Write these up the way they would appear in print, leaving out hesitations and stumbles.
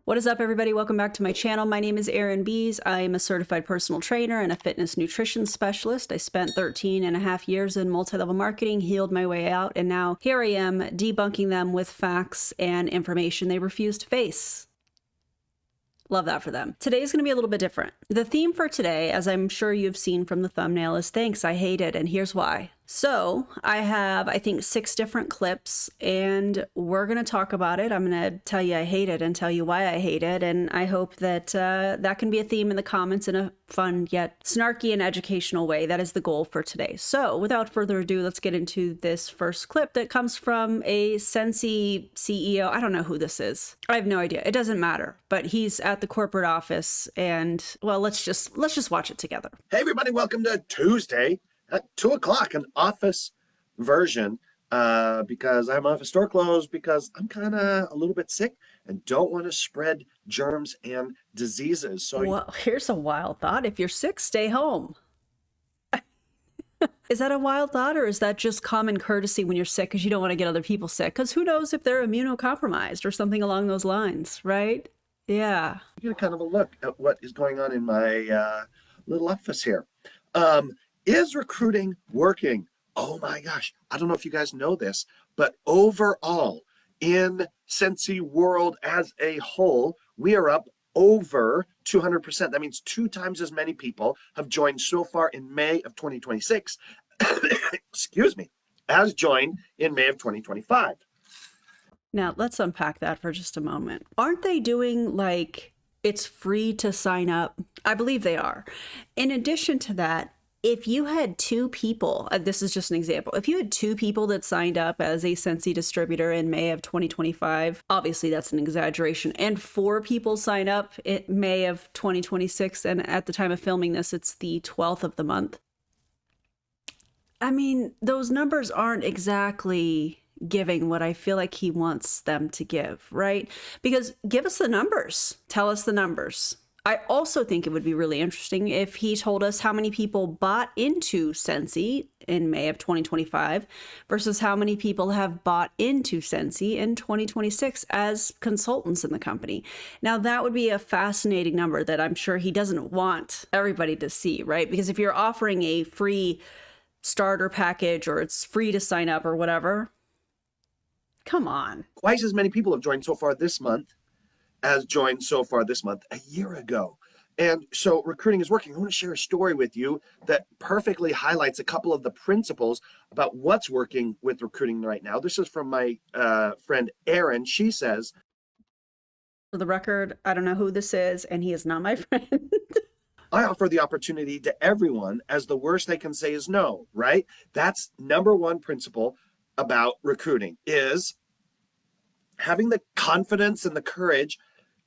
What is up, everybody? Welcome back to my channel. My name is Erin Bees. I am a certified personal trainer and a fitness nutrition specialist. I spent 13.5 years in multi-level marketing, healed my way out, and now here I am debunking them with facts and information they refuse to face. Love that for them. Today is going to be a little bit different. The theme for today, as I'm sure you've seen from the thumbnail, is thanks, I hate it, and here's why. So I have, I think, 6 different clips, and we're going to talk about it. I'm going to tell you I hate it and tell you why I hate it, and I hope that that can be a theme in the comments in a fun yet snarky and educational way. That is the goal for today. So without further ado, let's get into this first clip that comes from a Scentsy CEO. I don't know who this is. I have no idea. It doesn't matter, but he's at the corporate office, and well, let's just watch it together. Hey everybody, welcome to Tuesday at 2 o'clock, an office version, because I have my office door closed because I'm kind of a little bit sick and don't want to spread germs and diseases. So well, here's a wild thought. If you're sick, stay home. Is that a wild thought, or is that just common courtesy when you're sick because you don't want to get other people sick? Because who knows if they're immunocompromised or something along those lines, right? Yeah. get a kind of a look at what is going on in my little office here. Is recruiting working? Oh my gosh, I don't know if you guys know this, but overall in Scentsy world as a whole, we are up over 200%. That means 2 times as many people have joined so far in May of 2026, excuse me, as joined in May of 2025. Now, let's unpack that for just a moment. Aren't they doing like it's free to sign up? I believe they are. In addition to that, if you had 2 people, this is just an example, if you had 2 people that signed up as a Scentsy distributor in May of 2025, obviously that's an exaggeration, and 4 people sign up in May of 2026, and at the time of filming this, it's the 12th of the month. I mean, those numbers aren't exactly giving what I feel like he wants them to give, right? Because give us the numbers. Tell us the numbers. I also think it would be really interesting if he told us how many people bought into Scentsy in May of 2025 versus how many people have bought into Scentsy in 2026 as consultants in the company. Now, that would be a fascinating number that I'm sure he doesn't want everybody to see, right? Because if you're offering a free starter package or it's free to sign up or whatever, come on. Twice as many people have joined so far this month as joined so far this month a year ago. And so recruiting is working. I want to share a story with you that perfectly highlights a couple of the principles about what's working with recruiting right now. This is from my friend Erin. She says, for the record, I don't know who this is, and he is not my friend. I offer the opportunity to everyone, as the worst they can say is no, right? That's number 1 principle about recruiting, is having the confidence and the courage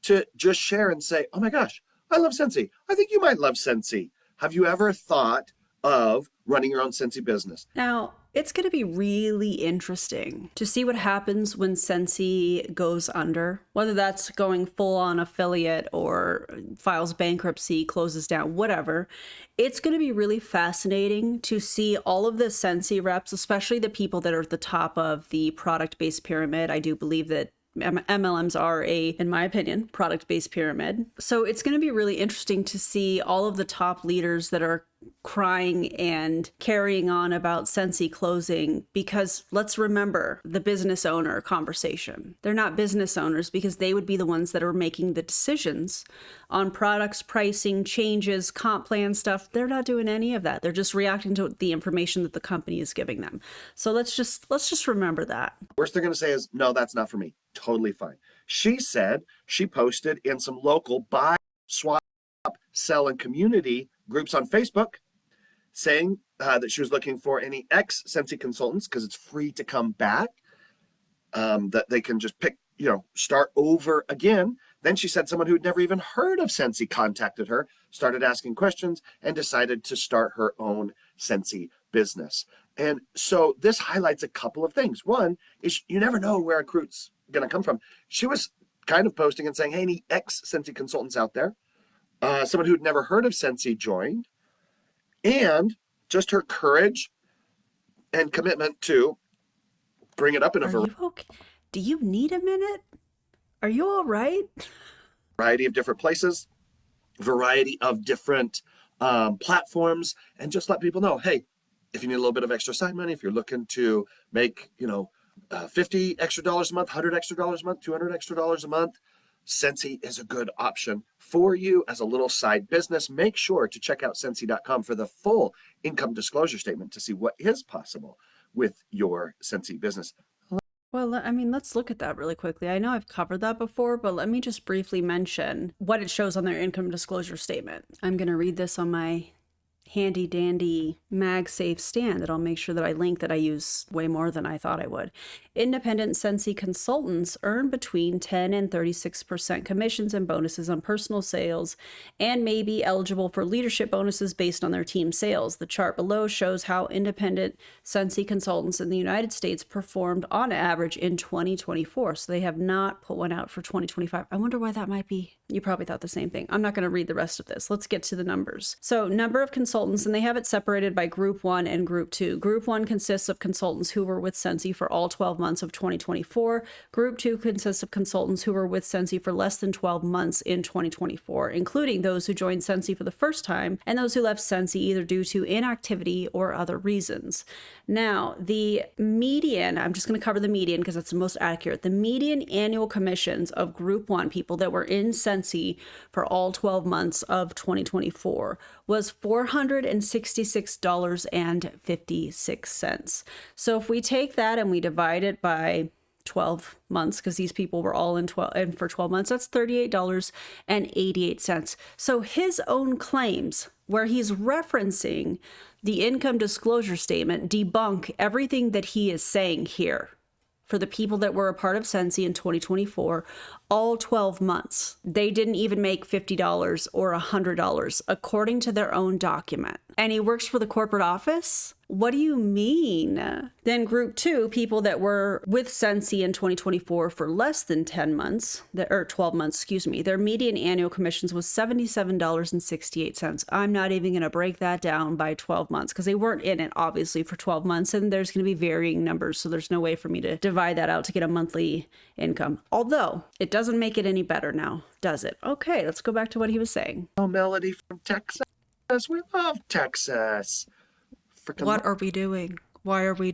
to just share and say, oh my gosh, I love Scentsy. I think you might love Scentsy. Have you ever thought of running your own Scentsy business? Now, it's going to be really interesting to see what happens when Scentsy goes under, whether that's going full on affiliate or files bankruptcy, closes down, whatever. It's going to be really fascinating to see all of the Scentsy reps, especially the people that are at the top of the product-based pyramid. I do believe that MLMs are in my opinion, product-based pyramid. So it's going to be really interesting to see all of the top leaders that are crying and carrying on about Scentsy closing, because let's remember the business owner conversation. They're not business owners because they would be the ones that are making the decisions on products, pricing, changes, comp plan stuff. They're not doing any of that. They're just reacting to the information that the company is giving them. So let's just remember that. Worst they're going to say is, no, that's not for me. Totally fine. She said she posted in some local buy, swap, sell, and community groups on Facebook saying that she was looking for any ex-Scentsy consultants because it's free to come back, that they can just pick, start over again. Then she said someone who'd never even heard of Scentsy contacted her, started asking questions, and decided to start her own Scentsy business. And so this highlights a couple of things. One is you never know where a recruit's going to come from. She was kind of posting and saying, hey, any ex-Scentsy consultants out there? Someone who'd never heard of Scentsy joined, and just her courage and commitment to bring it up in a Are you okay? Do you need a minute? Are you all right? variety of different places, variety of different platforms, and just let people know, hey, if you need a little bit of extra side money, if you're looking to make, 50 extra dollars a month, 100 extra dollars a month, 200 extra dollars a month, Scentsy is a good option for you as a little side business. Make sure to check out Scentsy.com for the full income disclosure statement to see what is possible with your Scentsy business. Well, I mean, let's look at that really quickly. I know I've covered that before, but let me just briefly mention what it shows on their income disclosure statement. I'm going to read this on my handy dandy MagSafe stand that I'll make sure that I link, that I use way more than I thought I would. Independent Scentsy consultants earn between 10 and 36% commissions and bonuses on personal sales and may be eligible for leadership bonuses based on their team sales. The chart below shows how independent Scentsy consultants in the United States performed on average in 2024. So they have not put one out for 2025. I wonder why that might be. You probably thought the same thing. I'm not going to read the rest of this. Let's get to the numbers. So number of consultants, and they have it separated by group 1 and group 2. Group 1 consists of consultants who were with Scentsy for all 12 months of 2024. Group 2 consists of consultants who were with Scentsy for less than 12 months in 2024, including those who joined Scentsy for the first time and those who left Scentsy either due to inactivity or other reasons. Now, the median, I'm just going to cover the median because that's the most accurate. The median annual commissions of group 1 people that were in Scentsy for all 12 months of 2024 was $466.56. So if we take that and we divide it by 12 months, because these people were all in for 12 months, that's $38.88. So his own claims, where he's referencing the income disclosure statement, debunk everything that he is saying here. For the people that were a part of Scentsy in 2024, all 12 months, they didn't even make $50 or $100 according to their own document. And he works for the corporate office? What do you mean? Then group 2, people that were with Scentsy in 2024 for less than 10 months, or 12 months, excuse me, their median annual commissions was $77.68. I'm not even going to break that down by 12 months because they weren't in it, obviously, for 12 months, and there's going to be varying numbers, so there's no way for me to divide that out to get a monthly income. Although, it doesn't make it any better now, does it? Okay, let's go back to what he was saying. Oh, Melody from Texas. We love Texas. What are we doing? Why are we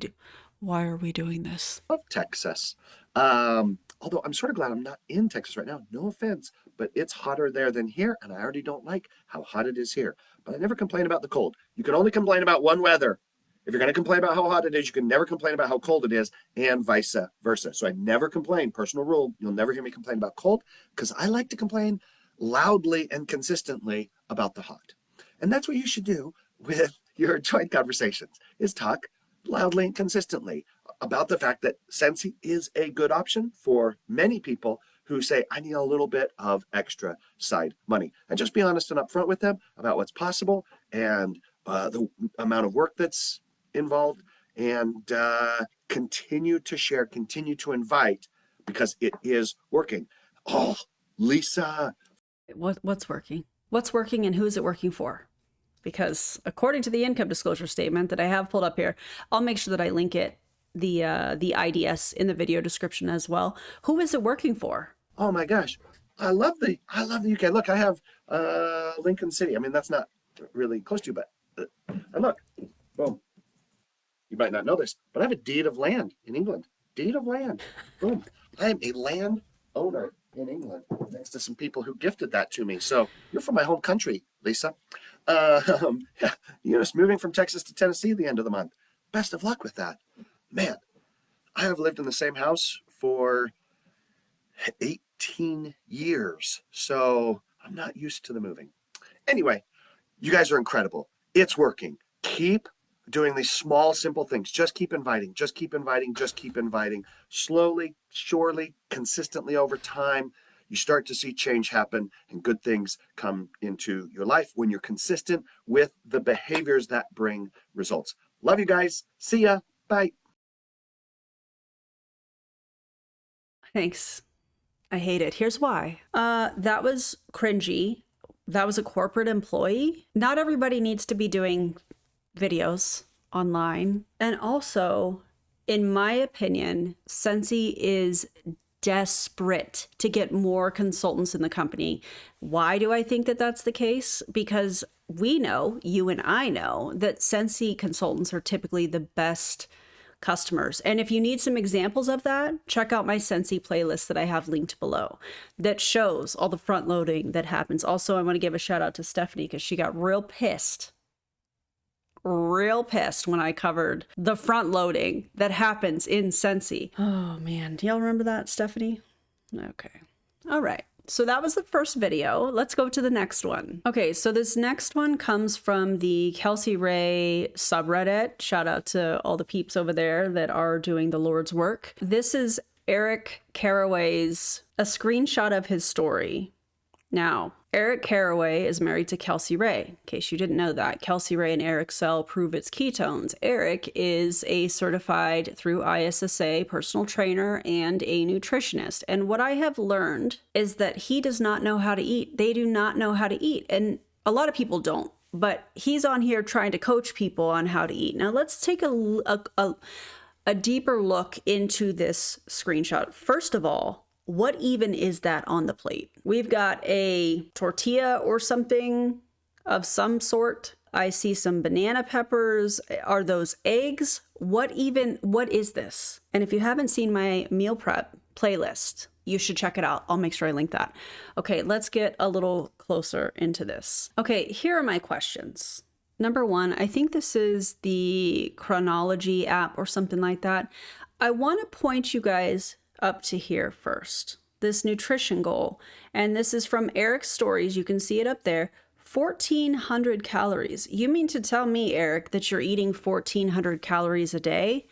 doing this? Love Texas. Although I'm sort of glad I'm not in Texas right now. No offense, but it's hotter there than here, and I already don't like how hot it is here. But I never complain about the cold. You can only complain about one weather. If you're going to complain about how hot it is, you can never complain about how cold it is, and vice versa. So I never complain. Personal rule, you'll never hear me complain about cold, because I like to complain loudly and consistently about the hot. And that's what you should do with your joint conversations, is talk loudly and consistently about the fact that Scentsy is a good option for many people who say, I need a little bit of extra side money. And just be honest and upfront with them about what's possible and the amount of work that's involved, and continue to share, continue to invite, because it is working. Oh, Lisa. What's working? What's working and who is it working for? Because according to the income disclosure statement that I have pulled up here, I'll make sure that I link it, the IDS in the video description as well. Who is it working for? Oh my gosh. I love the UK. Look, I have Lincoln City. I mean, that's not really close to you, but and look, boom. You might not know this, but I have a deed of land in England. Deed of land. Boom. I am a land owner in England, thanks to some people who gifted that to me. So you're from my home country, Lisa. Yeah, you're just moving from Texas to Tennessee the end of the month. Best of luck with that. Man, I have lived in the same house for 18 years, so I'm not used to the moving. Anyway, you guys are incredible. It's working. Keep doing these small, simple things. Just keep inviting, just keep inviting, just keep inviting. Slowly, surely, consistently over time, you start to see change happen and good things come into your life when you're consistent with the behaviors that bring results. Love you guys. See ya. Bye. Thanks. I hate it. Here's why. That was cringy. That was a corporate employee. Not everybody needs to be doing videos online. And also, in my opinion, Scentsy is desperate to get more consultants in the company. Why do I think that that's the case? Because we know, you and I know, that Scentsy consultants are typically the best customers. And if you need some examples of that, check out my Scentsy playlist that I have linked below that shows all the front loading that happens. Also, I want to give a shout out to Stephanie because she got real pissed when I covered the front loading that happens in Scentsy. Oh man, do y'all remember that, Stephanie? Okay. All right. So that was the first video. Let's go to the next one. Okay, so this next one comes from the Kelsey Ray subreddit. Shout out to all the peeps over there that are doing the Lord's work. This is Eric Caraway's, a screenshot of his story. Now, Eric Caraway is married to Kelsey Ray. In case you didn't know that, Kelsey Ray and Eric sell Prove Its ketones. Eric is a certified through ISSA personal trainer and a nutritionist. And what I have learned is that he does not know how to eat. They do not know how to eat. And a lot of people don't. But he's on here trying to coach people on how to eat. Now, let's take a deeper look into this screenshot. First of all, what even is that on the plate? We've got a tortilla or something of some sort. I see some banana peppers. Are those eggs? What is this? And if you haven't seen my meal prep playlist, you should check it out. I'll make sure I link that. Okay, let's get a little closer into this. Okay, here are my questions. Number one, I think this is the Chronology app or something like that. I want to point you guys up to here first, this nutrition goal. And this is from Eric's stories. You can see it up there. 1,400 calories. You mean to tell me, Eric, that you're eating 1,400 calories a day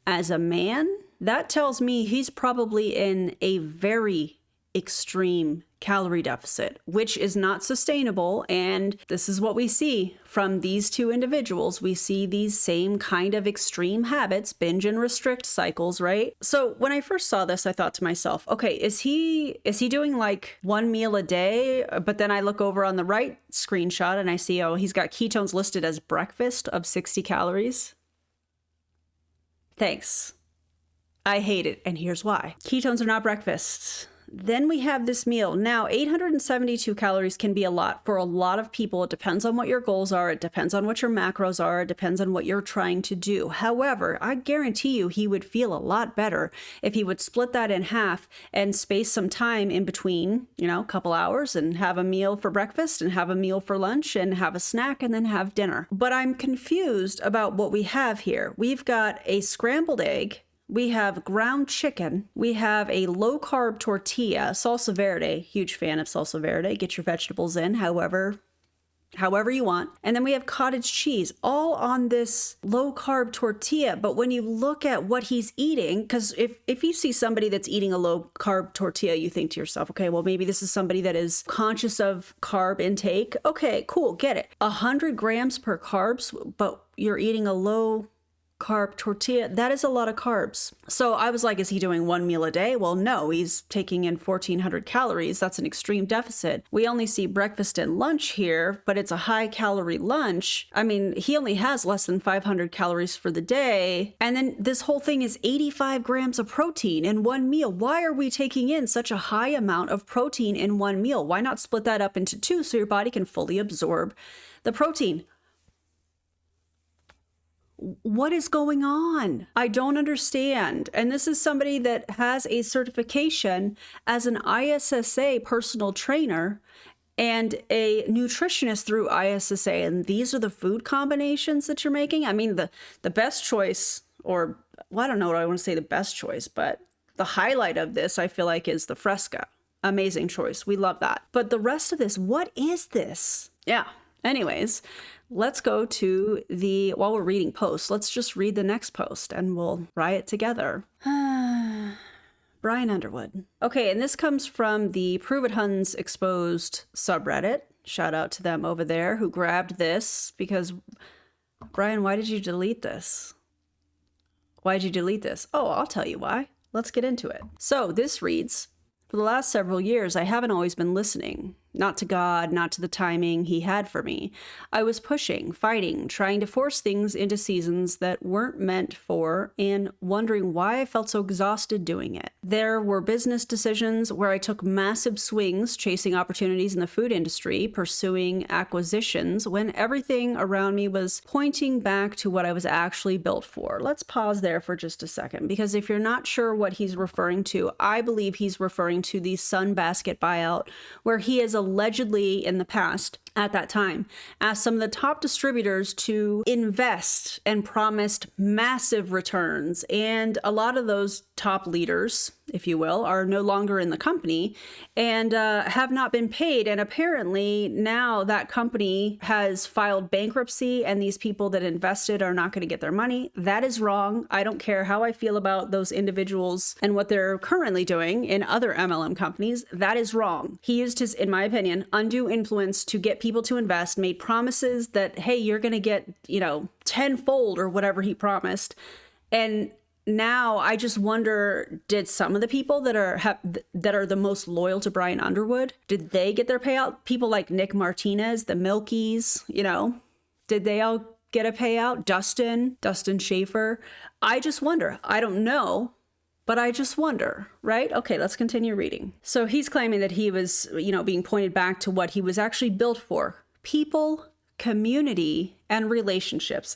as a man? That tells me he's probably in a very extreme calorie deficit, which is not sustainable. And this is what we see from these two individuals. We see these same kind of extreme habits, binge and restrict cycles, right? So when I first saw this, I thought to myself, okay, is he doing like one meal a day? But then I look over on the right screenshot and I see, oh, he's got ketones listed as breakfast of 60 calories. Thanks. I hate it. And here's why. Ketones are not breakfast. Then we have this meal. Now, 872 calories can be a lot for a lot of people. It depends on what your goals are. It depends on what your macros are. It depends on what you're trying to do. However, I guarantee you he would feel a lot better if he would split that in half and space some time in between, a couple hours and have a meal for breakfast and have a meal for lunch and have a snack and then have dinner. But I'm confused about what we have here. We've got a scrambled egg. We have ground chicken. We have a low-carb tortilla, salsa verde. Huge fan of salsa verde. Get your vegetables in however you want. And then we have cottage cheese, all on this low-carb tortilla. But when you look at what he's eating, because if you see somebody that's eating a low-carb tortilla, you think to yourself, okay, well, maybe this is somebody that is conscious of carb intake. Okay, cool, get it. 100 grams per carbs, but you're eating a low carb tortilla. That is a lot of carbs. So I was like, is he doing one meal a day? Well, no, he's taking in 1,400 calories. That's an extreme deficit. We only see breakfast and lunch here, but it's a high calorie lunch. I mean, he only has less than 500 calories for the day. And then this whole thing is 85 grams of protein in one meal. Why are we taking in such a high amount of protein in one meal? Why not split that up into two so your body can fully absorb the protein? What is going on? I don't understand. And this is somebody that has a certification as an ISSA personal trainer and a nutritionist through ISSA. And these are the food combinations that you're making. I mean, the best choice, or well, I don't know what I want to say the best choice, but the highlight of this, I feel like, is the Fresca. Amazing choice. We love that. But the rest of this, what is this? Yeah. Anyways, let's go to while we're reading posts, let's just read the next post and we'll riot together. Brian Underwood. Okay, and this comes from the Prove It Huns Exposed subreddit. Shout out to them over there who grabbed this because, Brian, why did you delete this? Why'd you delete this? Oh, I'll tell you why. Let's get into it. So this reads, for the last several years, I haven't always been listening. not to God, not to the timing he had for me. I was pushing, fighting, trying to force things into seasons that weren't meant for, and wondering why I felt so exhausted doing it. There were business decisions where I took massive swings chasing opportunities in the food industry, pursuing acquisitions, when everything around me was pointing back to what I was actually built for. Let's pause there for just a second, because if you're not sure what he's referring to, I believe he's referring to the Sunbasket buyout, where he has allegedly in the past, at that time, asked some of the top distributors to invest and promised massive returns. And a lot of those top leaders, if you will, are no longer in the company and have not been paid. And apparently now that company has filed bankruptcy and these people that invested are not going to get their money. That is wrong. I don't care how I feel about those individuals and what they're currently doing in other MLM companies. That is wrong. He used his, in my opinion, undue influence to get people to invest, made promises that, hey, you're going to get, tenfold or whatever he promised. And now I just wonder, did some of the people that are the most loyal to Brian Underwood, did they get their payout? People like Nick Martinez, the Milkies, did they all get a payout? Dustin Schaefer. I just wonder. I don't know, but I just wonder, right? Okay, let's continue reading. So he's claiming that he was, being pointed back to what he was actually built for: people, community, and relationships.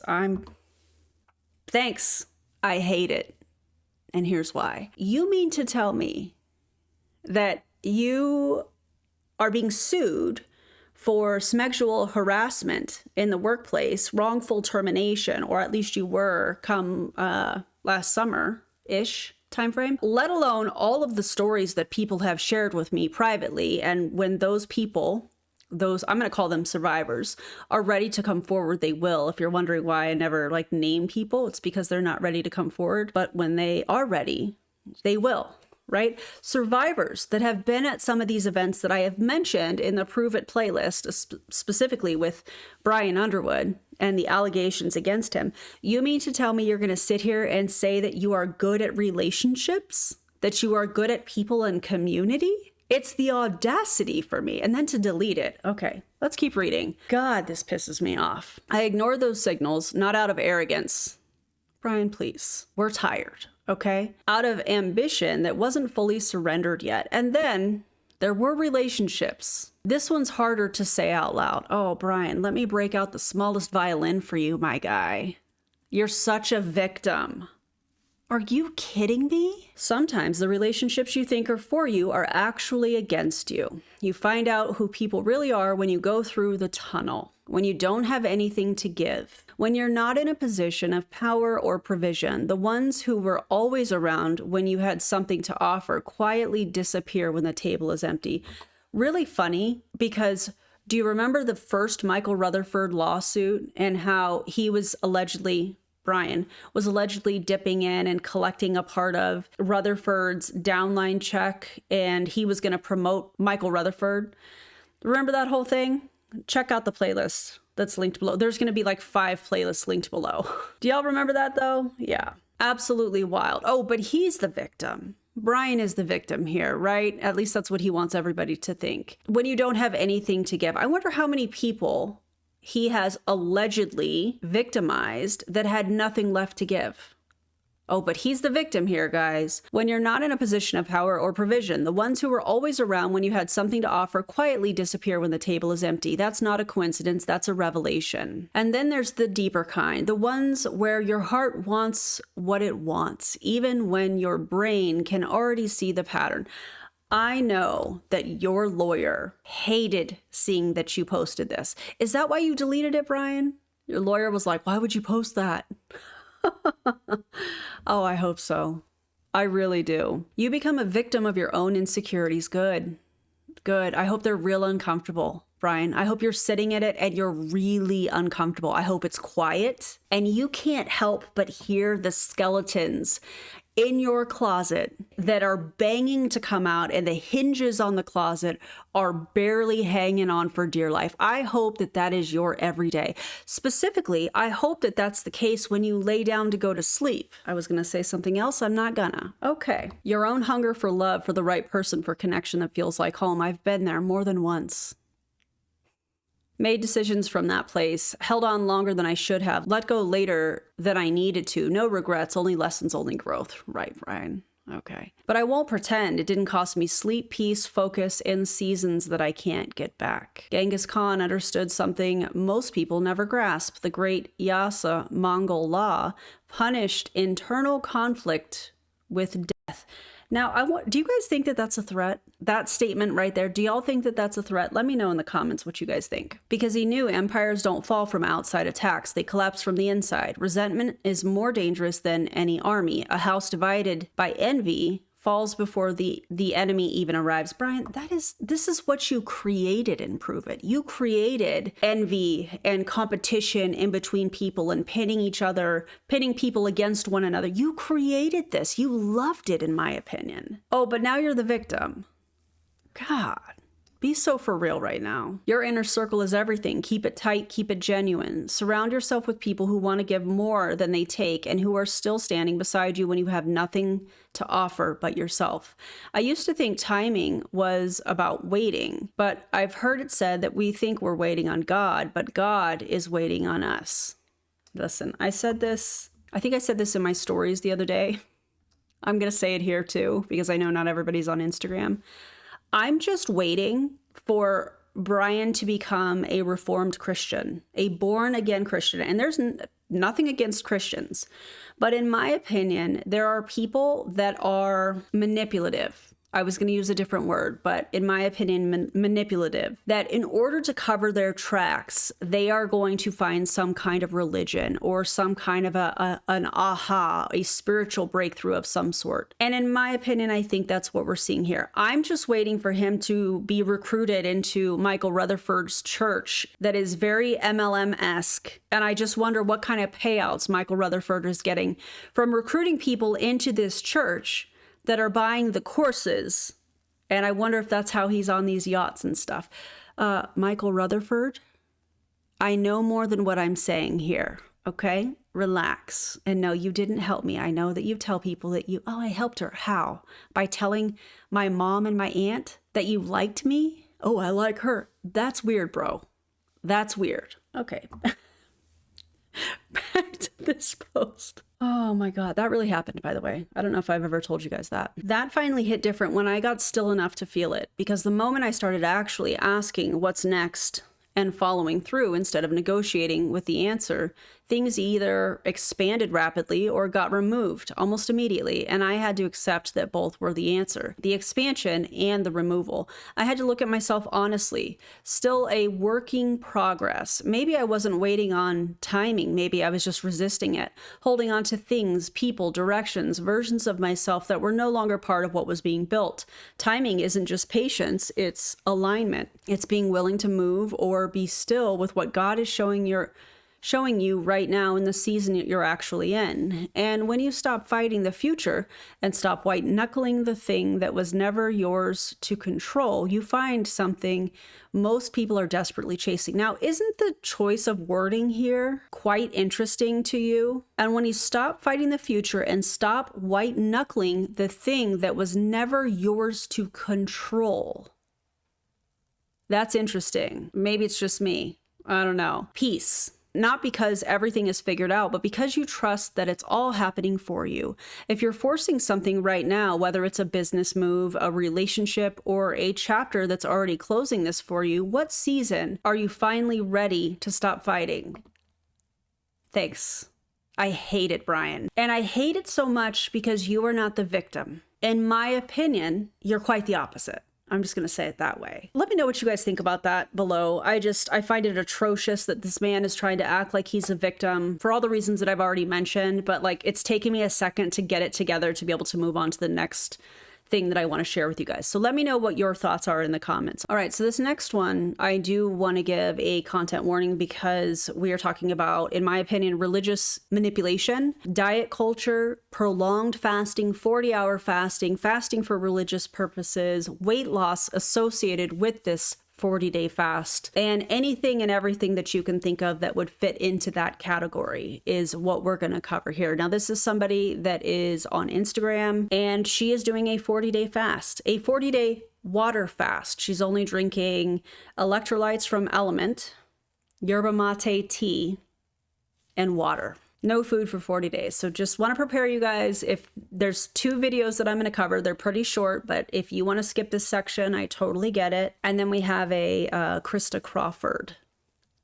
Thanks. I hate it. And here's why. You mean to tell me that you are being sued for sexual harassment in the workplace, wrongful termination, or at least you were come last summer-ish timeframe, let alone all of the stories that people have shared with me privately. And when those people, I'm going to call them survivors, are ready to come forward, they will. If you're wondering why I never name people, it's because they're not ready to come forward. But when they are ready, they will, right? Survivors that have been at some of these events that I have mentioned in the Prove It playlist, specifically with Brian Underwood and the allegations against him. You mean to tell me you're going to sit here and say that you are good at relationships, that you are good at people and community? It's the audacity for me. And then to delete it. Okay, let's keep reading. God, this pisses me off. I ignore those signals, not out of arrogance. Brian, please. We're tired, okay? Out of ambition that wasn't fully surrendered yet. And then there were relationships. This one's harder to say out loud. Oh, Brian, let me break out the smallest violin for you, my guy. You're such a victim. Are you kidding me? Sometimes the relationships you think are for you are actually against you. You find out who people really are when you go through the tunnel, when you don't have anything to give, when you're not in a position of power or provision. The ones who were always around when you had something to offer quietly disappear when the table is empty. Really funny, because do you remember the first Michael Rutherford lawsuit and how he was Brian was allegedly dipping in and collecting a part of Rutherford's downline check, and he was going to promote Michael Rutherford? Remember that whole thing? Check out the playlist that's linked below. There's going to be 5 playlists linked below. Do y'all remember that though? Yeah. Absolutely wild. Oh, but he's the victim. Brian is the victim here, right? At least that's what he wants everybody to think. When you don't have anything to give, I wonder how many people he has allegedly victimized that had nothing left to give. Oh, but he's the victim here, guys. When you're not in a position of power or provision, the ones who were always around when you had something to offer quietly disappear when the table is empty. That's not a coincidence. That's a revelation. And then there's the deeper kind, the ones where your heart wants what it wants, even when your brain can already see the pattern. I know that your lawyer hated seeing that you posted this. Is that why you deleted it, Brian? Your lawyer was like, why would you post that? Oh, I hope so. I really do. You become a victim of your own insecurities. Good. Good. I hope they're real uncomfortable, Brian. I hope you're sitting at it and you're really uncomfortable. I hope it's quiet and you can't help but hear the skeletons in your closet that are banging to come out, and the hinges on the closet are barely hanging on for dear life. I hope that that is your everyday. Specifically, I hope that that's the case when you lay down to go to sleep. I was going to say something else. I'm not gonna. Okay. Your own hunger for love, for the right person, for connection that feels like home. I've been there more than once. Made decisions from that place, held on longer than I should have, let go later than I needed to. No regrets, only lessons, only growth. Right, Brian. Okay. But I won't pretend it didn't cost me sleep, peace, focus, and seasons that I can't get back. Genghis Khan understood something most people never grasp. The great Yasa Mongol law punished internal conflict with death. Now, do you guys think that that's a threat? That statement right there, do y'all think that that's a threat? Let me know in the comments what you guys think. Because he knew empires don't fall from outside attacks, they collapse from the inside. Resentment is more dangerous than any army. A house divided by envy falls before the enemy even arrives. Brian, this is what you created in Prove It. You created envy and competition in between people and pitting people against one another. You created this. You loved it, in my opinion. Oh, but now you're the victim. God. Be so for real right now. Your inner circle is everything. Keep it tight, keep it genuine. Surround yourself with people who want to give more than they take and who are still standing beside you when you have nothing to offer but yourself. I used to think timing was about waiting, but I've heard it said that we think we're waiting on God, but God is waiting on us. Listen, I think I said this in my stories the other day. I'm going to say it here too, because I know not everybody's on Instagram. I'm just waiting for Brian to become a reformed Christian, a born-again Christian. And there's nothing against Christians. But in my opinion, there are people that are manipulative. I was going to use a different word, but in my opinion, manipulative, that in order to cover their tracks, they are going to find some kind of religion or some kind of a spiritual breakthrough of some sort. And in my opinion, I think that's what we're seeing here. I'm just waiting for him to be recruited into Michael Rutherford's church that is very MLM-esque. And I just wonder what kind of payouts Michael Rutherford is getting from recruiting people into this church that are buying the courses. And I wonder if that's how he's on these yachts and stuff. Michael Rutherford, I know more than what I'm saying here, okay? Relax. And no, you didn't help me. I know that you tell people that I helped her. How? By telling my mom and my aunt that you liked me? Oh, I like her. That's weird, bro. That's weird. Okay. Back to this post. Oh my God, that really happened, by the way. I don't know if I've ever told you guys that. That finally hit different when I got still enough to feel it, because the moment I started actually asking what's next and following through instead of negotiating with the answer, things either expanded rapidly or got removed almost immediately, and I had to accept that both were the answer, the expansion and the removal. I had to look at myself honestly. Still a working progress. Maybe I wasn't waiting on timing. Maybe I was just resisting it, holding on to things, people, directions, versions of myself that were no longer part of what was being built. Timing isn't just patience, it's alignment. It's being willing to move or be still with what God is showing you right now in the season that you're actually in. And when you stop fighting the future and stop white knuckling the thing that was never yours to control, you find something most people are desperately chasing. Now, isn't the choice of wording here quite interesting to you? And when you stop fighting the future and stop white knuckling the thing that was never yours to control, that's interesting. Maybe it's just me. I don't know. Peace. Not because everything is figured out, but because you trust that it's all happening for you. If you're forcing something right now, whether it's a business move, a relationship, or a chapter that's already closing this for you, what season are you finally ready to stop fighting? Thanks. I hate it, Brian. And I hate it so much because you are not the victim. In my opinion, you're quite the opposite. I'm just going to say it that way. Let me know what you guys think about that below. I find it atrocious that this man is trying to act like he's a victim for all the reasons that I've already mentioned, but like it's taken me a second to get it together to be able to move on to the next thing that I want to share with you guys. So let me know what your thoughts are in the comments. All right, so this next one, I do want to give a content warning because we are talking about, in my opinion, religious manipulation, diet culture, prolonged fasting, 40-hour fasting, fasting for religious purposes, weight loss associated with this 40-day fast, and anything and everything that you can think of that would fit into that category is what we're going to cover here. Now, this is somebody that is on Instagram, and she is doing a 40-day fast, a 40-day water fast. She's only drinking electrolytes from Element, yerba mate tea, and water. No food for 40 days. So just want to prepare you guys. If there's 2 videos that I'm going to cover, they're pretty short, but if you want to skip this section, I totally get it. And then we have a Krista Crawford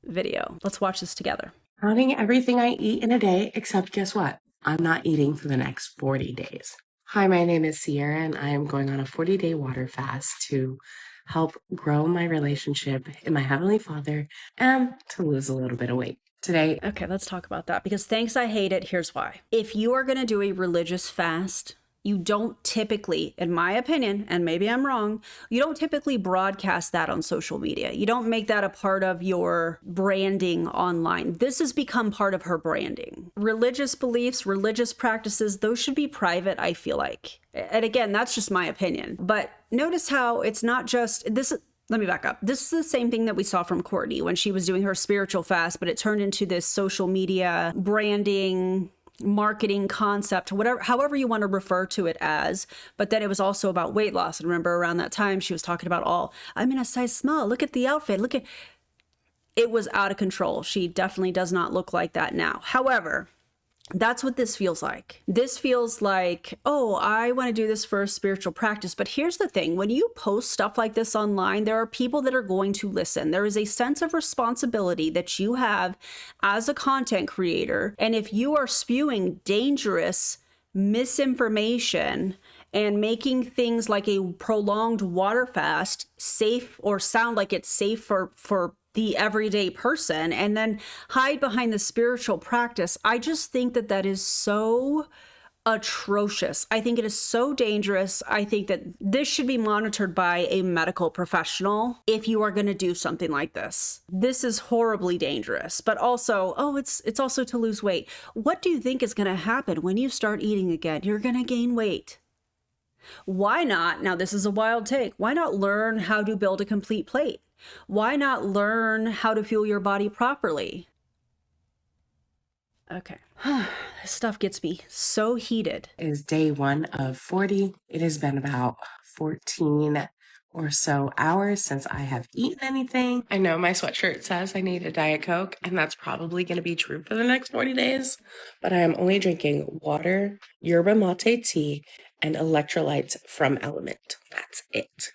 video. Let's watch this together. Counting everything I eat in a day, except guess what? I'm not eating for the next 40 days. Hi, my name is Sierra, and I am going on a 40-day water fast to help grow my relationship in my Heavenly Father and to lose a little bit of weight. Today. Okay, let's talk about that because thanks, I hate it. Here's why. If you are going to do a religious fast, you don't typically, in my opinion, and maybe I'm wrong, you don't typically broadcast that on social media. You don't make that a part of your branding online. This has become part of her branding. Religious beliefs, religious practices, those should be private, I feel like. And again, that's just my opinion. But notice how it's not just this. Let me back up. This is the same thing that we saw from Courtney when she was doing her spiritual fast, but it turned into this social media branding, marketing concept, whatever, however you want to refer to it as. But then it was also about weight loss. And remember around that time, she was talking about I'm in a size small. Look at the outfit. It was out of control. She definitely does not look like that now. However, that's what this feels like. This feels like, oh, I want to do this for a spiritual practice. But here's the thing. When you post stuff like this online, there are people that are going to listen. There is a sense of responsibility that you have as a content creator. And if you are spewing dangerous misinformation and making things like a prolonged water fast safe or sound like it's safe for the everyday person and then hide behind the spiritual practice, I just think that that is so atrocious. I think it is so dangerous. I think that this should be monitored by a medical professional if you are going to do something like this. This is horribly dangerous, but also, it's also to lose weight. What do you think is going to happen when you start eating again? You're going to gain weight. Why not? Now, this is a wild take. Why not learn how to build a complete plate? Why not learn how to fuel your body properly? Okay. This stuff gets me so heated. It is day 1 of 40. It has been about 14 or so hours since I have eaten anything. I know my sweatshirt says I need a Diet Coke, and that's probably going to be true for the next 40 days. But I am only drinking water, yerba mate tea, and electrolytes from Element. That's it.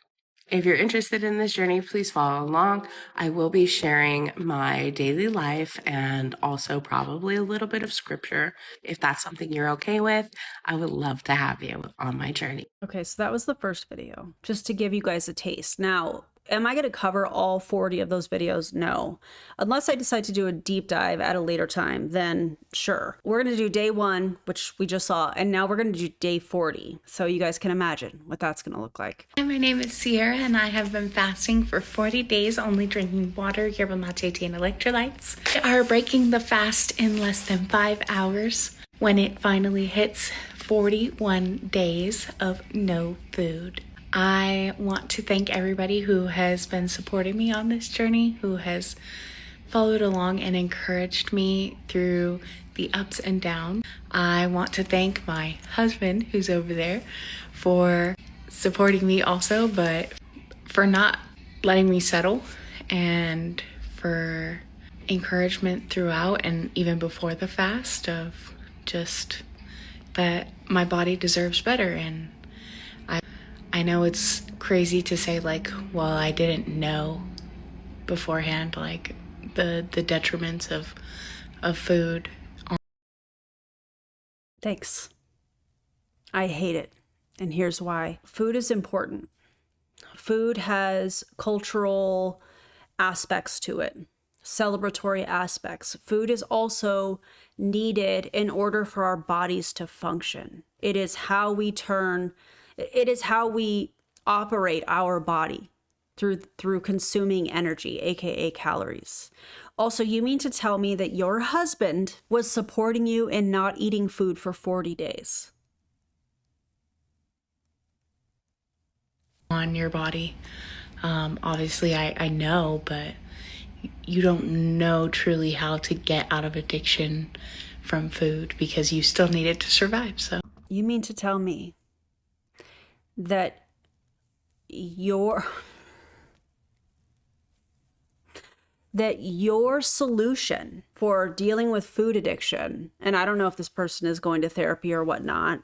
If you're interested in this journey, please follow along. I will be sharing my daily life and also probably a little bit of scripture. If that's something you're okay with, I would love to have you on my journey. Okay, so that was the first video, just to give you guys a taste. Now, am I going to cover all 40 of those videos? No. Unless I decide to do a deep dive at a later time, then sure. We're going to do day 1, which we just saw, and now we're going to do day 40. So you guys can imagine what that's going to look like. Hi, my name is Sierra, and I have been fasting for 40 days, only drinking water, yerba mate tea, and electrolytes. We are breaking the fast in less than 5 hours when it finally hits 41 days of no food. I want to thank everybody who has been supporting me on this journey, who has followed along and encouraged me through the ups and downs. I want to thank my husband, who's over there, for supporting me also, but for not letting me settle and for encouragement throughout and even before the fast of just that my body deserves better. And I know it's crazy to say, like, well, I didn't know beforehand, like, the detriments of food. Thanks. I hate it. And here's why. Food is important. Food has cultural aspects to it, celebratory aspects. Food is also needed in order for our bodies to function. It is how we turn It is how we operate our body through consuming energy, aka calories. Also, you mean to tell me that your husband was supporting you in not eating food for 40 days? On your body. Obviously, I know, but you don't know truly how to get out of addiction from food because you still need it to survive. So You mean to tell me that your solution for dealing with food addiction, and I don't know if this person is going to therapy or whatnot,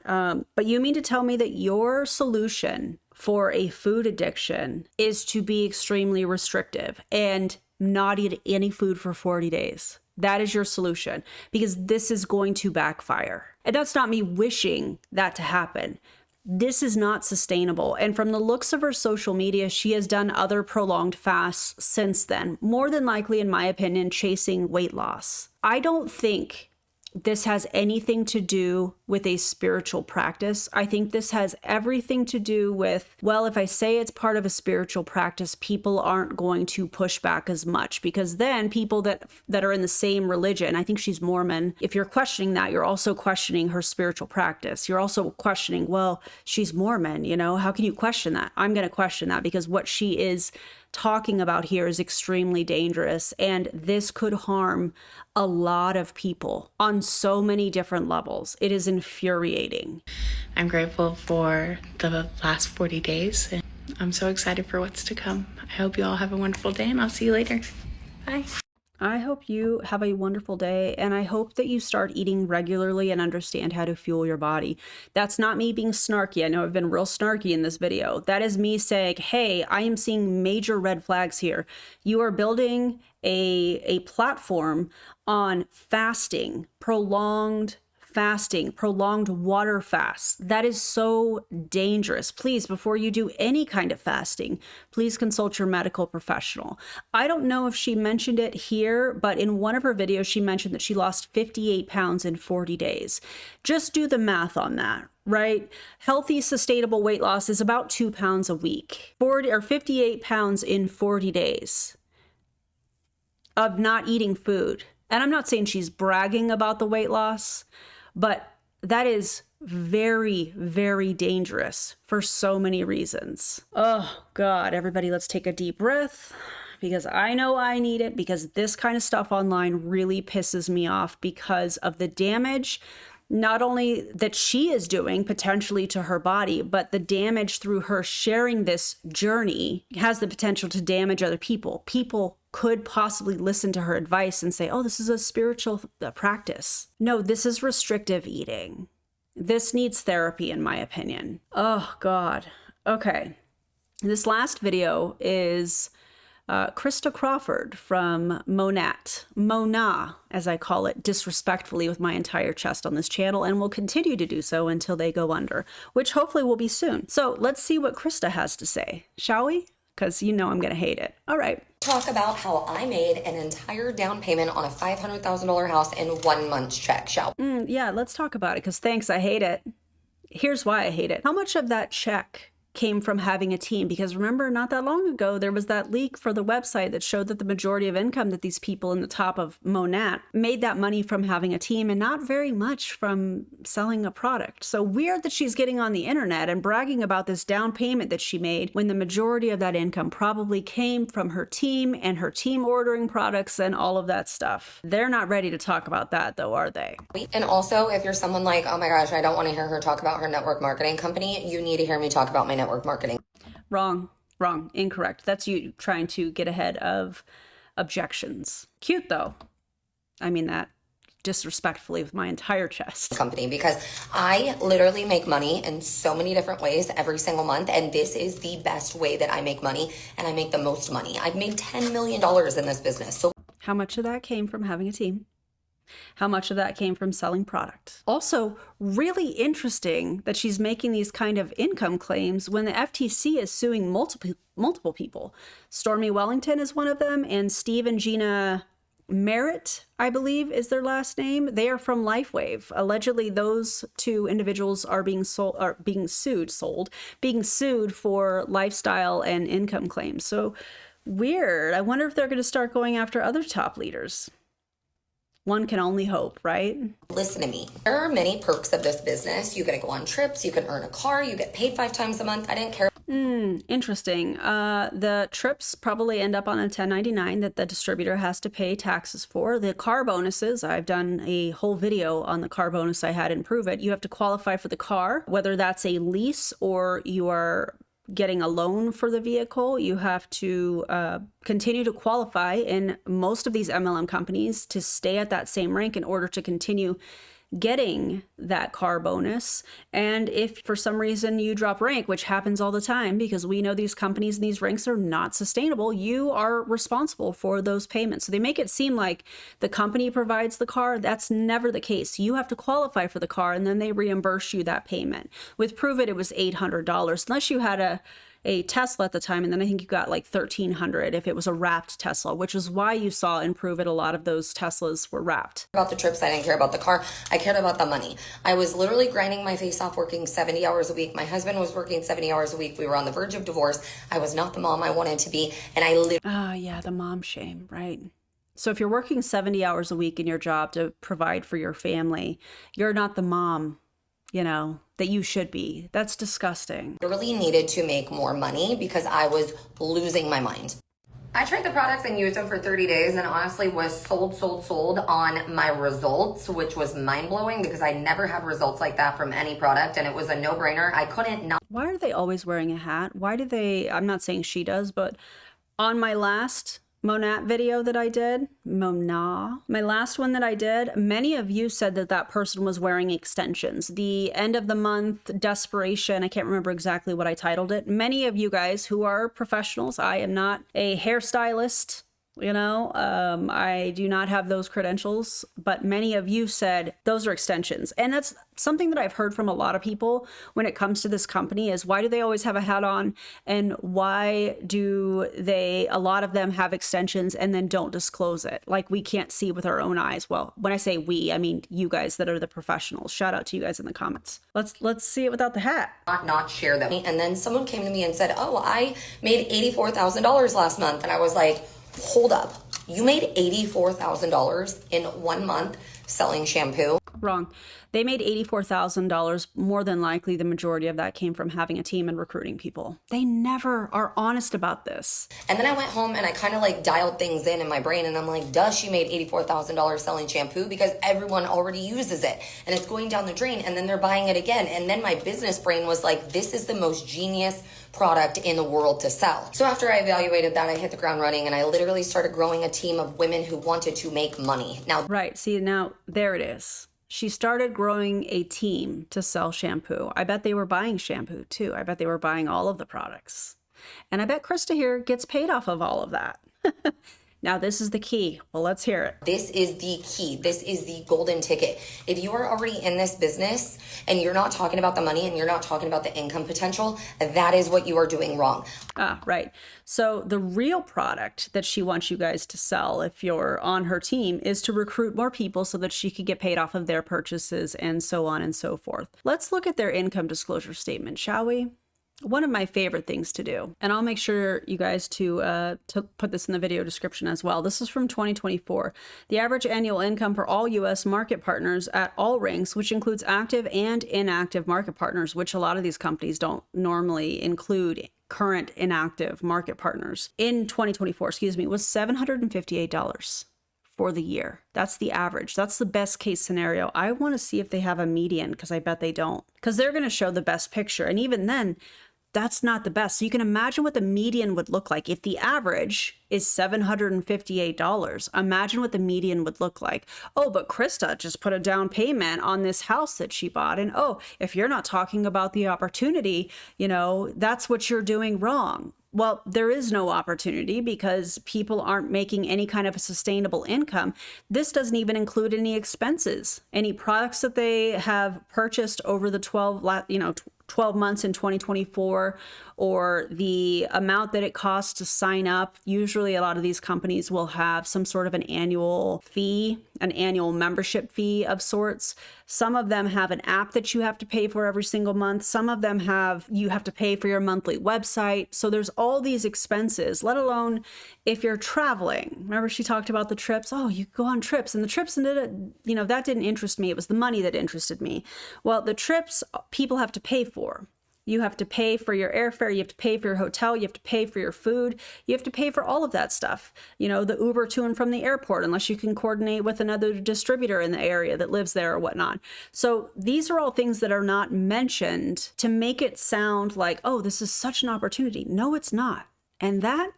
but you mean to tell me that your solution for a food addiction is to be extremely restrictive and not eat any food for 40 days? That is your solution, because this is going to backfire. And that's not me wishing that to happen. This is not sustainable. And from the looks of her social media, she has done other prolonged fasts since then, more than likely, in my opinion, chasing weight loss. I don't think this has anything to do with a spiritual practice. I think this has everything to do with, well, if I say it's part of a spiritual practice, people aren't going to push back as much, because then people that are in the same religion, I think she's Mormon, if you're questioning that, you're also questioning her spiritual practice. You're also questioning, well, she's Mormon, you know, how can you question that? I'm going to question that, because what she is talking about here is extremely dangerous, and this could harm a lot of people on so many different levels. It is infuriating. I'm grateful for the last 40 days, and I'm so excited for what's to come. I hope you all have a wonderful day, and I'll see you later. Bye. I hope you have a wonderful day, and I hope that you start eating regularly and understand how to fuel your body. That's not me being snarky. I know I've been real snarky in this video. That is me saying, hey, I am seeing major red flags here. You are building a platform on fasting, prolonged water fasts. That is so dangerous. Please, before you do any kind of fasting, please consult your medical professional. I don't know if she mentioned it here, but in one of her videos, she mentioned that she lost 58 pounds in 40 days. Just do the math on that, right? Healthy, sustainable weight loss is about 2 pounds a week. 58 pounds in 40 days of not eating food. And I'm not saying she's bragging about the weight loss, but that is very, very dangerous for so many reasons. Oh God, everybody, let's take a deep breath, because I know I need it, because this kind of stuff online really pisses me off because of the damage, not only that she is doing potentially to her body, but the damage through her sharing this journey has the potential to damage other people. People could possibly listen to her advice and say, oh, this is a spiritual practice. No, this is restrictive eating. This needs therapy, in my opinion. Oh, God. Okay. This last video is Krista Crawford from Monat. Monat, as I call it disrespectfully with my entire chest on this channel, and will continue to do so until they go under, which hopefully will be soon. So let's see what Krista has to say, shall we? Because you know I'm going to hate it. All right. Talk about how I made an entire down payment on a $500,000 house in 1 month's check, shall we? Yeah, let's talk about it, because thanks, I hate it. Here's why I hate it. How much of that check came from having a team? Because remember, not that long ago, there was that leak for the website that showed that the majority of income that these people in the top of Monat made that money from having a team, and not very much from selling a product. So weird that she's getting on the internet and bragging about this down payment that she made when the majority of that income probably came from her team and her team ordering products and all of that stuff. They're not ready to talk about that though, are they? And also, if you're someone like, oh my gosh, I don't want to hear her talk about her network marketing company, you need to hear me talk about my network marketing. Wrong, incorrect. That's you trying to get ahead of objections. Cute though. I mean that disrespectfully with my entire chest. Company, because I literally make money in so many different ways every single month, and this is the best way that I make money, and I make the most money. I've made $10 million in this business. So how much of that came from having a team? How much of that came from selling product? Also, really interesting that she's making these kind of income claims when the FTC is suing multiple people. Stormy Wellington is one of them, and Steve and Gina Merritt, I believe, is their last name. They are from LifeWave. Allegedly, those two individuals are being sued for lifestyle and income claims. So weird. I wonder if they're going to start going after other top leaders. One can only hope, right? Listen to me. There are many perks of this business. You get to go on trips. You can earn a car. You get paid 5 times a month. I didn't care. Interesting. The trips probably end up on a 1099 that the distributor has to pay taxes for. The car bonuses, I've done a whole video on the car bonus I had in Prove It. You have to qualify for the car, whether that's a lease or you are getting a loan for the vehicle. You have to continue to qualify in most of these MLM companies to stay at that same rank in order to continue getting that car bonus. And if for some reason you drop rank, which happens all the time because we know these companies and these ranks are not sustainable, you are responsible for those payments. So they make it seem like the company provides the car. That's never the case. You have to qualify for the car and then they reimburse you that payment. With Prove It, it was $800 unless you had a Tesla at the time, and then I think you got like $1,300 if it was a wrapped Tesla, which is why you saw in Prove It a lot of those Teslas were wrapped. About the trips, I didn't care about the car. I cared about the money. I was literally grinding my face off working 70 hours a week. My husband was working 70 hours a week. We were on the verge of divorce. I was not the mom I wanted to be, and I literally... Yeah, the mom shame, right? So if you're working 70 hours a week in your job to provide for your family, you're not the mom, that you should be. That's disgusting. I really needed to make more money because I was losing my mind. I tried the products and used them for 30 days and honestly was sold on my results, which was mind-blowing because I never had results like that from any product and it was a no-brainer. I couldn't not. Why are they always wearing a hat? Why do they, I'm not saying she does, but on my last Monat video that I did, my last one that I did, many of you said that that person was wearing extensions. The end of the month desperation, I can't remember exactly what I titled it. Many of you guys who are professionals, I am not a hairstylist, I do not have those credentials, but many of you said those are extensions. And that's something that I've heard from a lot of people when it comes to this company is why do they always have a hat on? And why do a lot of them have extensions and then don't disclose it? Like we can't see with our own eyes. Well, when I say we, I mean you guys that are the professionals. Shout out to you guys in the comments. Let's see it without the hat. Not share them. And then someone came to me and said, oh, I made $84,000 last month. And I was like, hold up. You made $84,000 in 1 month selling shampoo? Wrong. They made $84,000. More than likely, the majority of that came from having a team and recruiting people. They never are honest about this. And then I went home and I kind of like dialed things in my brain and I'm like, duh, she made $84,000 selling shampoo because everyone already uses it and it's going down the drain and then they're buying it again. And then my business brain was like, this is the most genius product in the world to sell. So after I evaluated that, I hit the ground running and I literally started growing a team of women who wanted to make money. Now, right. See, now there it is. She started growing a team to sell shampoo. I bet they were buying shampoo too. I bet they were buying all of the products. And I bet Krista here gets paid off of all of that. Now, this is the key. Well, let's hear it. This is the key. This is the golden ticket. If you are already in this business and you're not talking about the money and you're not talking about the income potential, that is what you are doing wrong. Right. So the real product that she wants you guys to sell, if you're on her team, is to recruit more people so that she could get paid off of their purchases and so on and so forth. Let's look at their income disclosure statement, shall we? One of my favorite things to do, and I'll make sure you guys to put this in the video description as well. This is from 2024. The average annual income for all U.S. market partners at all ranks, which includes active and inactive market partners, which a lot of these companies don't normally include current inactive market partners, in 2024, was $758 for the year. That's the average. That's the best case scenario. I want to see if they have a median because I bet they don't, because they're going to show the best picture. And even then, that's not the best. So you can imagine what the median would look like. If the average is $758, imagine what the median would look like. Oh, but Krista just put a down payment on this house that she bought. And oh, if you're not talking about the opportunity, that's what you're doing wrong. Well, there is no opportunity because people aren't making any kind of a sustainable income. This doesn't even include any expenses, any products that they have purchased over the 12 months in 2024, or the amount that it costs to sign up. Usually a lot of these companies will have some sort of an annual fee, an annual membership fee of sorts. Some of them have an app that you have to pay for every single month. Some of them you have to pay for your monthly website. So there's all these expenses, let alone if you're traveling. Remember she talked about the trips? Oh, you go on trips, and the trips, that didn't interest me. It was the money that interested me. Well, the trips people have to pay for. You have to pay for your airfare, you have to pay for your hotel, you have to pay for your food, you have to pay for all of that stuff. The Uber to and from the airport, unless you can coordinate with another distributor in the area that lives there or whatnot. So these are all things that are not mentioned to make it sound like, oh, this is such an opportunity. No, it's not. And that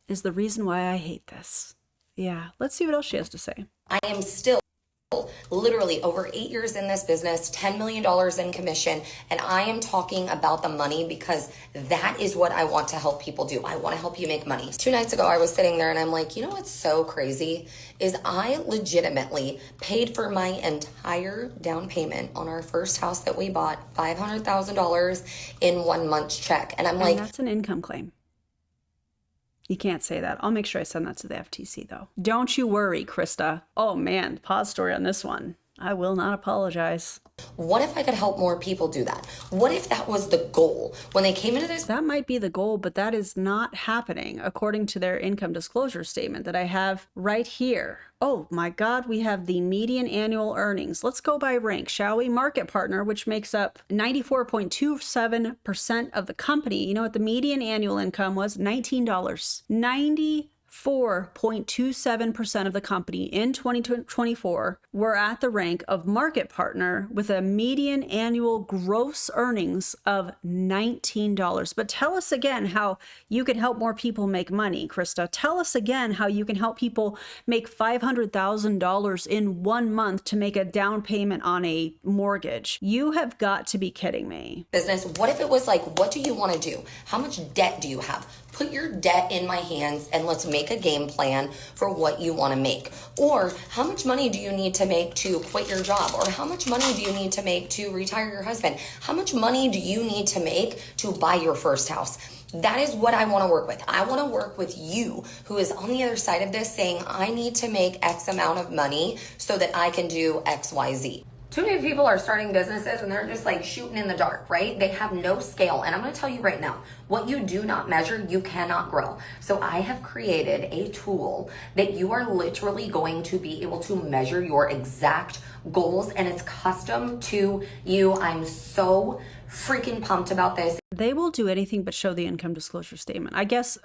is the reason why I hate this. Yeah, let's see what else she has to say. I am still literally over 8 years in this business, $10 million in commission, and I am talking about the money because that is what I want to help people do. I want to help you make money. 2 nights ago, I was sitting there and I'm like, you know what's so crazy is I legitimately paid for my entire down payment on our first house that we bought, $500,000 in 1 month's check. And I'm like, that's an income claim. You can't say that. I'll make sure I send that to the FTC, though. Don't you worry, Krista. Oh, man, pause story on this one. I will not apologize. what if I could help more people do that? What if that was the goal? When they came into this, That might be the goal, but that is not happening according to their income disclosure statement that I have right here. Oh my God, we have the median annual earnings. Let's go by rank, shall we? Market partner, which makes up 94.27% of the company. You know what the median annual income was? $19. 94.27% of the company in 2024 were at the rank of market partner with a median annual gross earnings of $19. But tell us again how you can help more people make money, Krista. Tell us again how you can help people make $500,000 in 1 month to make a down payment on a mortgage. You have got to be kidding me. business, what if it was like, what do you want to do? How much debt do you have? Put your debt in my hands and let's make a game plan for what you want to make. Or how much money do you need to make to quit your job? Or how much money do you need to make to retire your husband? How much money do you need to make to buy your first house? That is what I want to work with. I want to work with you who is on the other side of this saying, I need to make X amount of money so that I can do X, Y, Z. Too many people are starting businesses and they're just like shooting in the dark, right? They have no scale. And I'm going to tell you right now, what you do not measure, you cannot grow. So I have created a tool that you are literally going to be able to measure your exact goals, and it's custom to you. I'm so freaking pumped about this. They will do anything but show the income disclosure statement. I guess,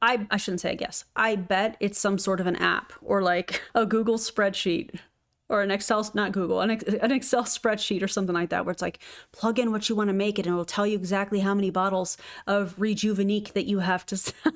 I shouldn't say I guess. I bet it's some sort of an app or like a Google spreadsheet. Or an Excel, not Google, an Excel spreadsheet or something like that, where it's like, plug in what you want to make it and it'll tell you exactly how many bottles of Rejuvenique that you have to sell.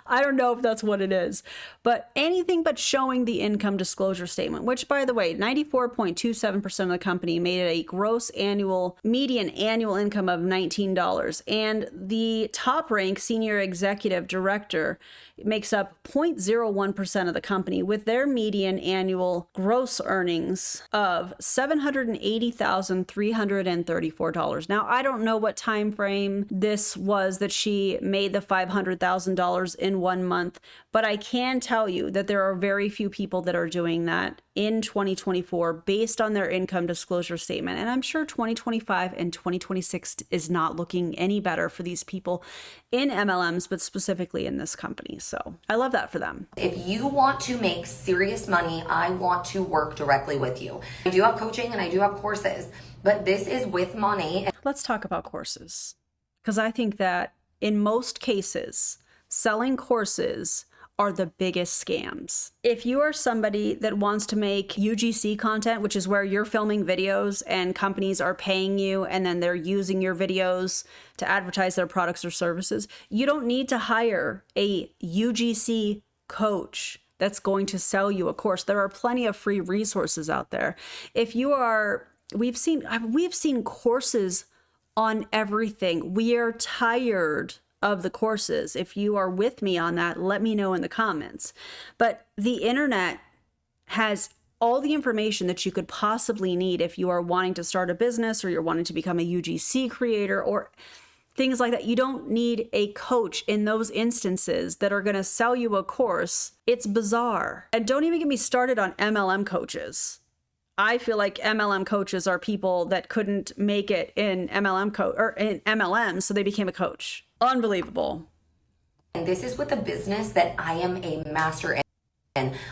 I don't know if that's what it is, but anything but showing the income disclosure statement, which, by the way, 94.27% of the company made it a gross median annual income of $19. And the top rank senior executive director makes up 0.01% of the company with their median annual gross earnings of $780,334. Now, I don't know what time frame this was that she made the $500,000 in 1 month, but I can tell you that there are very few people that are doing that in 2024 based on their income disclosure statement. And I'm sure 2025 and 2026 is not looking any better for these people in MLMs, but specifically in this company. So I love that for them. If you want to make serious money, I want to work directly with you. I do have coaching and I do have courses, but this is with Monat. Let's talk about courses, because I think that in most cases, selling courses are the biggest scams. If you are somebody that wants to make UGC content, which is where you're filming videos and companies are paying you and then they're using your videos to advertise their products or services, you don't need to hire a UGC coach that's going to sell you a course. There are plenty of free resources out there. If you are, we've seen courses on everything. We are tired of the courses. If you are with me on that, let me know in the comments. But the internet has all the information that you could possibly need if you are wanting to start a business or you're wanting to become a UGC creator or things like that. You don't need a coach in those instances that are going to sell you a course. It's bizarre. And don't even get me started on MLM coaches. I feel like MLM coaches are people that couldn't make it in MLM, so they became a coach. Unbelievable. And this is with a business that I am a master in.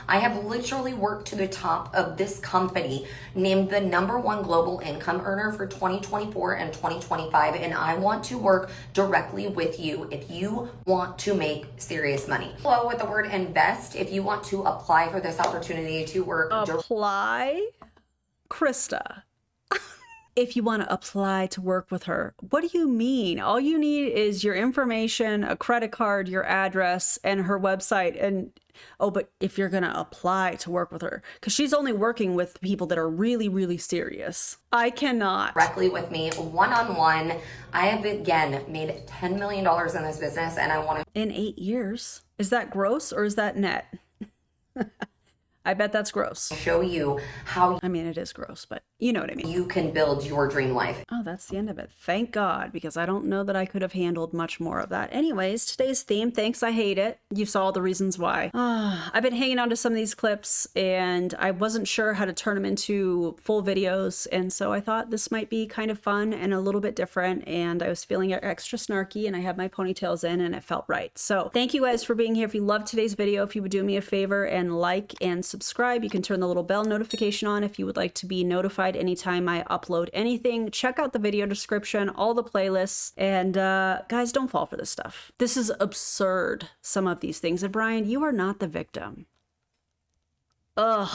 I have literally worked to the top of this company, named the #1 global income earner for 2024 and 2025. And I want to work directly with you if you want to make serious money. Hello with the word invest. If you want to apply for this opportunity to work. Apply? Krista. If you want to apply to work with her, what do you mean? All you need is your information, a credit card, your address, and her website. And oh, but if you're going to apply to work with her, because she's only working with people that are really, really serious. I cannot. Directly with me, one-on-one. I have, again, made $10 million in this business, and I want to. In 8 years? Is that gross or is that net? I bet that's gross. Show you how. I mean, it is gross, but you know what I mean. You can build your dream life. Oh, that's the end of it. Thank God, because I don't know that I could have handled much more of that. Anyways, today's theme, thanks, I hate it. You saw all the reasons why. I've been hanging on to some of these clips, and I wasn't sure how to turn them into full videos, and so I thought this might be kind of fun and a little bit different, and I was feeling extra snarky, and I had my ponytails in, and it felt right. So thank you guys for being here. If you loved today's video, if you would do me a favor and like and subscribe, you can turn the little bell notification on if you would like to be notified anytime I upload anything. Check out the video description, all the playlists, and guys, don't fall for this stuff. This is absurd, some of these things. And Brian, you are not the victim. Ugh.